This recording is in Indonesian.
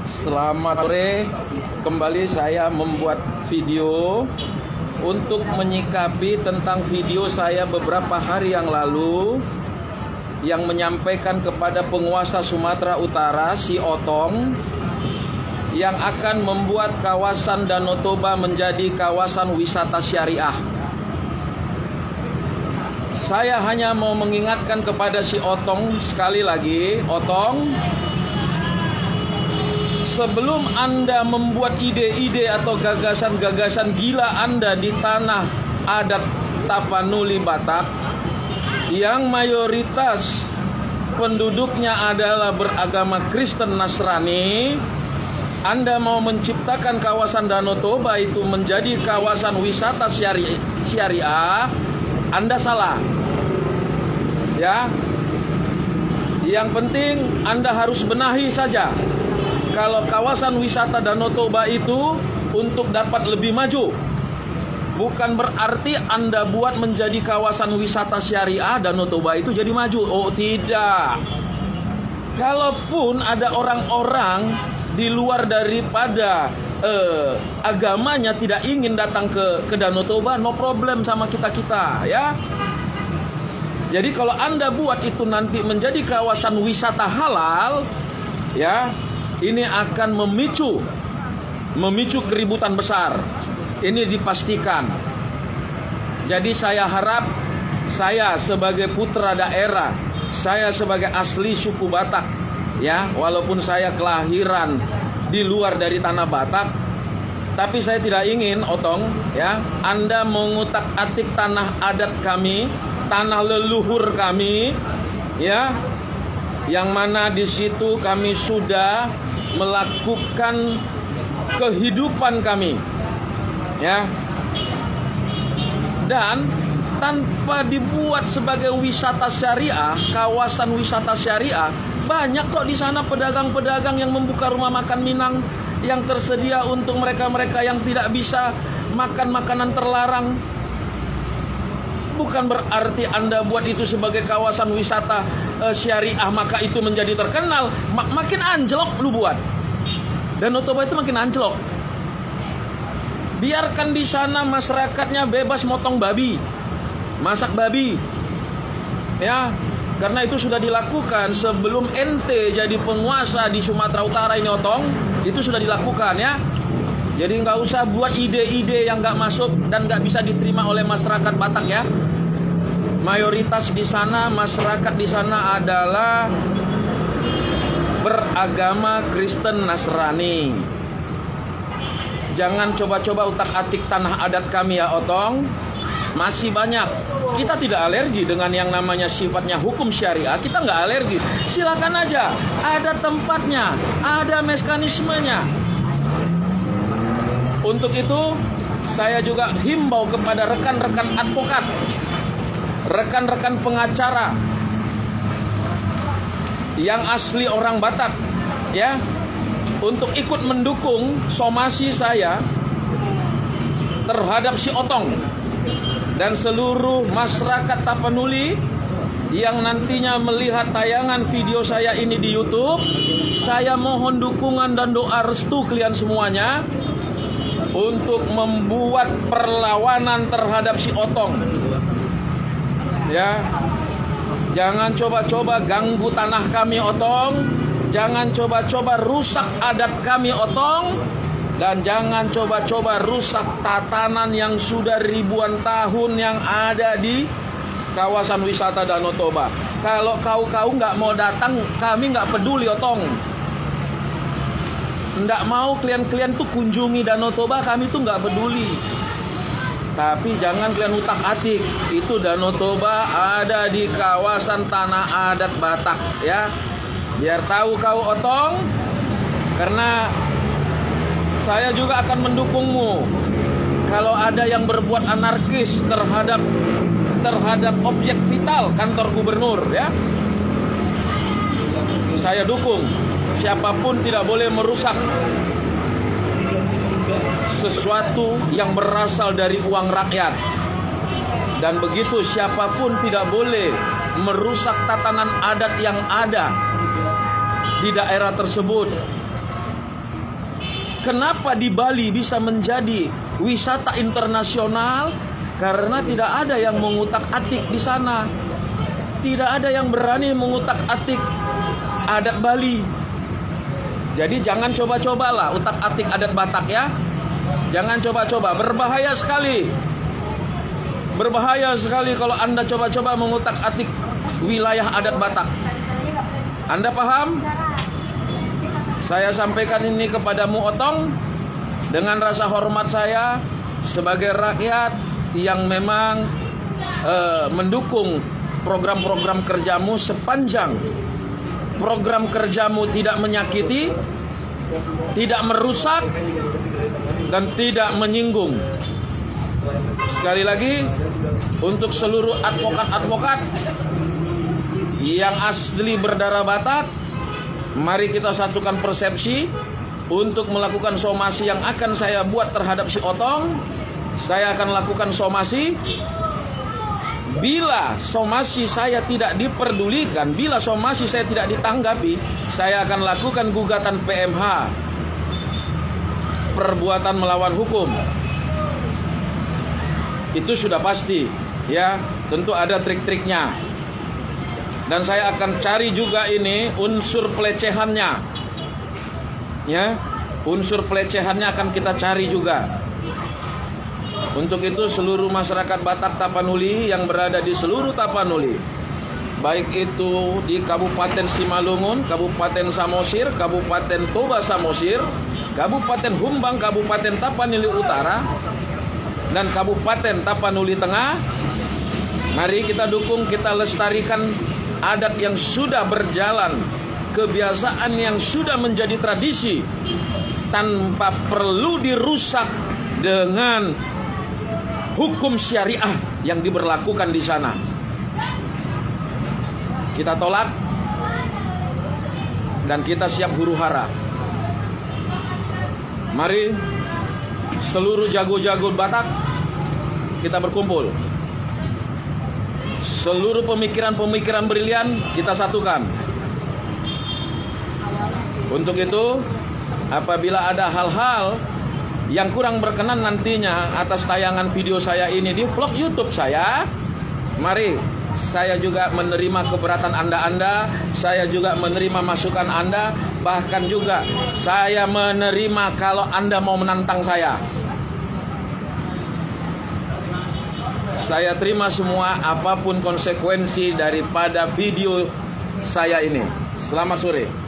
Selamat sore. Kembali saya membuat video untuk menyikapi tentang video saya beberapa hari yang lalu yang menyampaikan kepada penguasa Sumatera Utara, si Otong, yang akan membuat kawasan Danau Toba menjadi kawasan wisata syariah. Saya hanya mau mengingatkan kepada si Otong sekali lagi, Otong, sebelum Anda membuat ide-ide atau gagasan-gagasan gila Anda di tanah adat Tapanuli Batak yang mayoritas penduduknya adalah beragama Kristen Nasrani, Anda mau menciptakan kawasan Danau Toba itu menjadi kawasan wisata syariah, Anda salah. Ya. Yang penting Anda harus benahi saja. Kalau kawasan wisata Danau Toba itu untuk dapat lebih maju, bukan berarti Anda buat menjadi kawasan wisata syariah Danau Toba itu jadi maju. Oh tidak. Kalaupun ada orang-orang di luar daripada agamanya tidak ingin datang ke Danau Toba, no problem sama kita ya. Jadi kalau Anda buat itu nanti menjadi kawasan wisata halal, ya, ini akan memicu keributan besar. Ini dipastikan. Jadi saya harap, saya sebagai putra daerah, saya sebagai asli suku Batak, ya, walaupun saya kelahiran di luar dari tanah Batak, tapi saya tidak ingin, Otong, ya, Anda mengutak-atik tanah adat kami, tanah leluhur kami, ya, yang mana di situ kami sudah melakukan kehidupan kami, ya, dan tanpa dibuat sebagai wisata syariah, kawasan wisata syariah, banyak kok di sana pedagang-pedagang yang membuka rumah makan Minang yang tersedia untuk mereka-mereka yang tidak bisa makan makanan terlarang. Bukan berarti Anda buat itu sebagai kawasan wisata syariah maka itu menjadi terkenal. Makin anjlok lu buat. Danau Toba itu makin anjlok. Biarkan di sana masyarakatnya bebas motong babi, masak babi, ya, karena itu sudah dilakukan sebelum ente jadi penguasa di Sumatera Utara ini, Otong. Itu sudah dilakukan, ya. Jadi nggak usah buat ide-ide yang nggak masuk dan nggak bisa diterima oleh masyarakat Batak, ya. Mayoritas di sana, masyarakat di sana adalah beragama Kristen Nasrani. Jangan coba-coba utak-atik tanah adat kami, ya, Otong. Masih banyak. Kita tidak alergi dengan yang namanya sifatnya hukum syariah. Kita nggak alergi. Silakan aja. Ada tempatnya, ada mekanismenya. Untuk itu, saya juga himbau kepada rekan-rekan advokat, rekan-rekan pengacara yang asli orang Batak, ya, untuk ikut mendukung somasi saya terhadap si Otong dan seluruh masyarakat Tapanuli yang nantinya melihat tayangan video saya ini di YouTube. Saya mohon dukungan dan doa restu kalian semuanya untuk membuat perlawanan terhadap si Otong. Ya, jangan coba-coba ganggu tanah kami, Otong. Jangan coba-coba rusak adat kami, Otong. Dan jangan coba-coba rusak tatanan yang sudah ribuan tahun yang ada di kawasan wisata Danau Toba. Kalau kau nggak mau datang, kami nggak peduli, Otong. Nggak mau kalian tuh kunjungi Danau Toba, kami tuh nggak peduli. Tapi jangan kalian utak-atik. Itu Danau Toba ada di kawasan tanah adat Batak, ya. Biar tahu kau, Otong. Karena saya juga akan mendukungmu. Kalau ada yang berbuat anarkis terhadap objek vital kantor gubernur, ya, saya dukung. Siapapun tidak boleh merusak sesuatu yang berasal dari uang rakyat. Dan begitu siapapun tidak boleh merusak tatanan adat yang ada di daerah tersebut. Kenapa di Bali bisa menjadi wisata internasional? Karena tidak ada yang mengutak-atik di sana. Tidak ada yang berani mengutak-atik adat Bali. Jadi jangan coba-cobalah utak-atik adat Batak ya. Jangan coba-coba, berbahaya sekali. Berbahaya sekali kalau Anda coba-coba mengutak-atik wilayah adat Batak. Anda paham? Saya sampaikan ini kepadamu Otong dengan rasa hormat saya sebagai rakyat yang memang mendukung program-program kerjamu sepanjang program kerjamu tidak menyakiti, tidak merusak, dan tidak menyinggung. Sekali lagi, untuk seluruh advokat-advokat yang asli berdarah Batak, mari kita satukan persepsi untuk melakukan somasi yang akan saya buat terhadap si Otong. Saya akan lakukan somasi. Bila somasi saya tidak diperdulikan, bila somasi saya tidak ditanggapi, saya akan lakukan gugatan PMH, perbuatan melawan hukum. Itu sudah pasti, ya. Tentu ada trik-triknya. Dan saya akan cari juga ini unsur pelecehannya. Ya, unsur pelecehannya akan kita cari juga. Untuk itu seluruh masyarakat Batak Tapanuli yang berada di seluruh Tapanuli, baik itu di Kabupaten Simalungun, Kabupaten Samosir, Kabupaten Toba Samosir, Kabupaten Humbang, Kabupaten Tapanuli Utara, dan Kabupaten Tapanuli Tengah, mari kita dukung, kita lestarikan adat yang sudah berjalan, kebiasaan yang sudah menjadi tradisi, tanpa perlu dirusak dengan hukum syariah yang diberlakukan di sana. Kita tolak dan kita siap huru-hara. Mari seluruh jago-jago Batak kita berkumpul. Seluruh pemikiran-pemikiran brilian kita satukan. Untuk itu, apabila ada hal-hal yang kurang berkenan nantinya atas tayangan video saya ini di vlog YouTube saya, mari saya juga menerima keberatan Anda, saya juga menerima masukan Anda, bahkan juga saya menerima kalau Anda mau menantang saya. Saya terima semua apapun konsekuensi daripada video saya ini. Selamat sore.